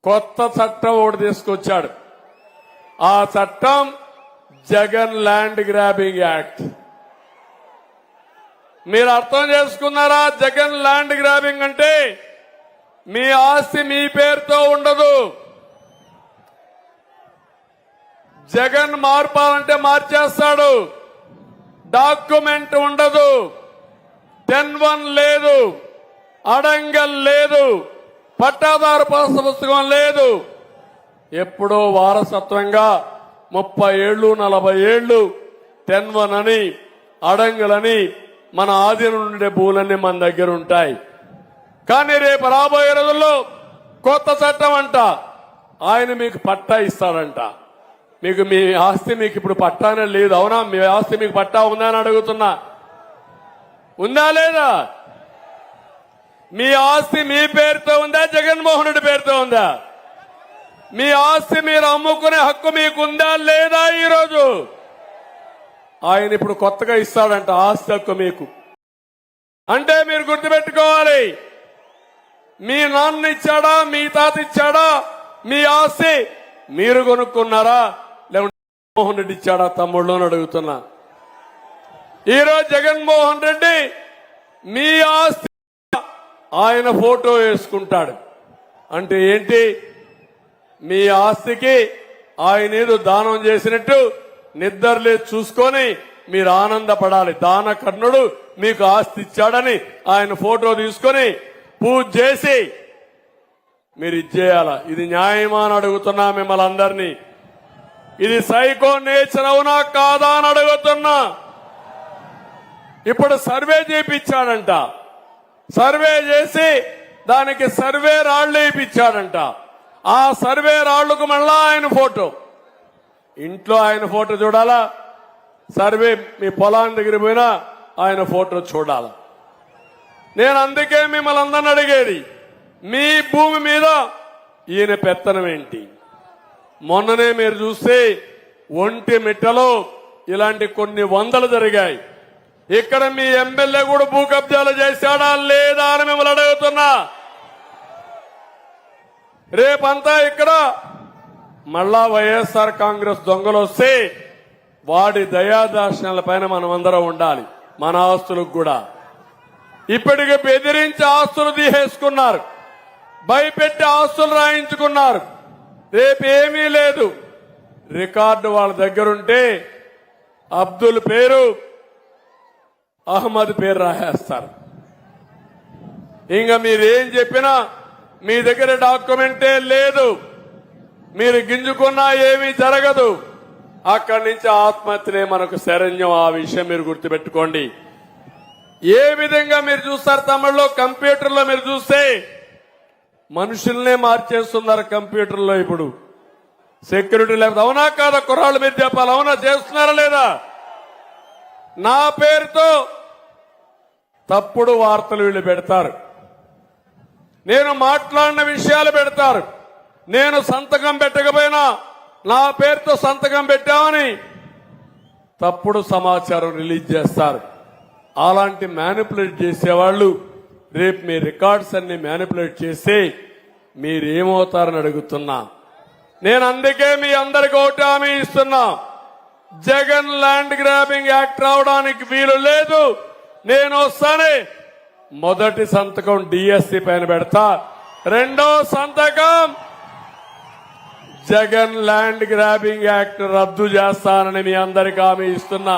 కొత్త చట్టం ఒకటి తీసుకొచ్చాడు. ఆ చట్టం జగన్ ల్యాండ్ గ్రాబింగ్ యాక్ట్. మీరు అర్థం చేసుకున్నారా? జగన్ ల్యాండ్ గ్రాబింగ్ అంటే మీ ఆస్తి మీ పేరుతో ఉండదు. జగన్ మార్పాలంటే మార్చేస్తాడు. డాక్యుమెంట్ ఉండదు, 10-1 లేదు, అడంగల్ లేదు, పట్టాదారు పాస్ పుస్తకం లేదు. ఎప్పుడో వారసత్వంగా 30 ఏళ్లు 40 ఏళ్లు 10-1 అని అడంగలని మన ఆధీనం ఉండే భూములన్నీ మన దగ్గర ఉంటాయి. కానీ రేపు రాబోయే రోజుల్లో కొత్త చట్టం అంట, ఆయన మీకు పట్టా ఇస్తాడంట. మీకు మీ ఆస్తి మీకు ఇప్పుడు పట్టానే లేదు. అవునా? మీ ఆస్తి మీకు పట్టా ఉందా అని అడుగుతున్నా. ఉందా లేదా? మీ ఆస్తి మీ పేరుతో ఉందా, జగన్మోహన్ రెడ్డి పేరుతో ఉందా? మీ ఆస్తి మీరు అమ్ముకునే హక్కు మీకుందా లేదా? ఈరోజు ఆయన ఇప్పుడు కొత్తగా ఇస్తాడంట ఆస్తి హక్కు మీకు. అంటే మీరు గుర్తుపెట్టుకోవాలి, మీ నాన్న ఇచ్చాడా, మీ తాత ఇచ్చాడా మీ ఆస్తి? మీరు కొనుక్కున్నారా లేకుంటే జగన్మోహన్ రెడ్డి ఇచ్చాడా తమ్ముళ్ళు అని అడుగుతున్నా. ఈరోజు జగన్మోహన్ రెడ్డి మీ ఆస్తి ఆయన ఫోటో వేసుకుంటాడు. అంటే ఏంటి? మీ ఆస్తికి ఆయన ఏదో దానం చేసినట్టు నిద్రలే చూసుకొని మీరు ఆనందపడాలి. దాన కర్ణుడు మీకు ఆస్తి ఇచ్చాడని ఆయన ఫోటో తీసుకొని పూజ చేసి మీరు ఇచ్చేయాల. ఇది న్యాయమా అని అడుగుతున్నా మిమ్మల్ని అందరినీ. ఇది సైకో నేచర్ అవునా కాదా అని అడుగుతున్నా. ఇప్పుడు సర్వే చేయించాడంట. సర్వే చేసి దానికి సర్వే రాళ్లు వేయించాడంట. ఆ సర్వే రాళ్లకు మళ్ళా ఆయన ఫోటో, ఇంట్లో ఆయన ఫోటో చూడాలా, సర్వే మీ పొలాన్ని దగ్గర పోయినా ఆయన ఫోటో చూడాలా. నేను అందుకే మిమ్మల్ని అందరిని అడిగేది, మీ భూమి మీద ఈయన పెత్తనం ఏంటి? మొన్ననే మీరు చూస్తే ఒంటి మిట్టలో ఇలాంటి కొన్ని వందలు జరిగాయి. ఇక్కడ మీ ఎమ్మెల్యే కూడా భూ కబ్జాలు చేశాడా లేదా అని మిమ్మల్ని అడుగుతున్నా. రేపంతా ఇక్కడ మళ్ళా వైఎస్ఆర్ కాంగ్రెస్ దొంగలు వస్తే వాడి దయాదార్శనాల పైన మనం అందరం ఉండాలి. మన ఆస్తులకు కూడా ఇప్పటికే బెదిరించి ఆస్తులు తీసేసుకున్నారు, భయపెట్టి ఆస్తులు రాయించుకున్నారు. రేపేమీ లేదు. రికార్డు వాళ్ళ దగ్గరుంటే అబ్దుల్ పేరు, అహ్మద్ పేరు రాసేస్తారు. ఇంకా మీరేం చెప్పినా మీ దగ్గర డాక్యుమెంటే లేదు. మీరు గింజుకున్నా ఏమీ జరగదు. అక్కడి నుంచి ఆత్మహత్యలే మనకు శరణ్యం. ఆ విషయం మీరు గుర్తుపెట్టుకోండి. ఏ విధంగా మీరు చూస్తారు తమిళలో, కంప్యూటర్లో మీరు చూస్తే మనుషుల్నే మార్చేస్తున్నారు కంప్యూటర్లో. ఇప్పుడు సెక్యూరిటీ లేకపోతే అవునా కాదా? కుర్రాళ్ళు మీరు చెప్పాలి. అవునా? చేస్తున్నారా లేదా? నా పేరుతో తప్పుడు వార్తలు వీళ్ళు పెడతారు. నేను మాట్లాడిన విషయాలు పెడతారు. నేను సంతకం పెట్టకపోయినా నా పేరుతో సంతకం పెట్టామని తప్పుడు సమాచారం రిలీజ్ చేస్తారు. అలాంటి మ్యానిపులేట్ చేసేవాళ్ళు రేపు మీ రికార్డ్స్ అన్ని మ్యానిపులేట్ చేస్తే మీరేమవుతారని అడుగుతున్నా. నేను అందుకే మీ అందరికి ఒకటి హామీ ఇస్తున్నా, జగన్ ల్యాండ్ గ్రాబింగ్ యాక్ట్ రావడానికి వీలు లేదు. నేను వస్తానే మొదటి సంతకం డిఎస్సి పైన పెడతా, రెండో సంతకం జగన్ ల్యాండ్ గ్రాబింగ్ యాక్ట్ రద్దు చేస్తానని మీ అందరికి హామీ ఇస్తున్నా.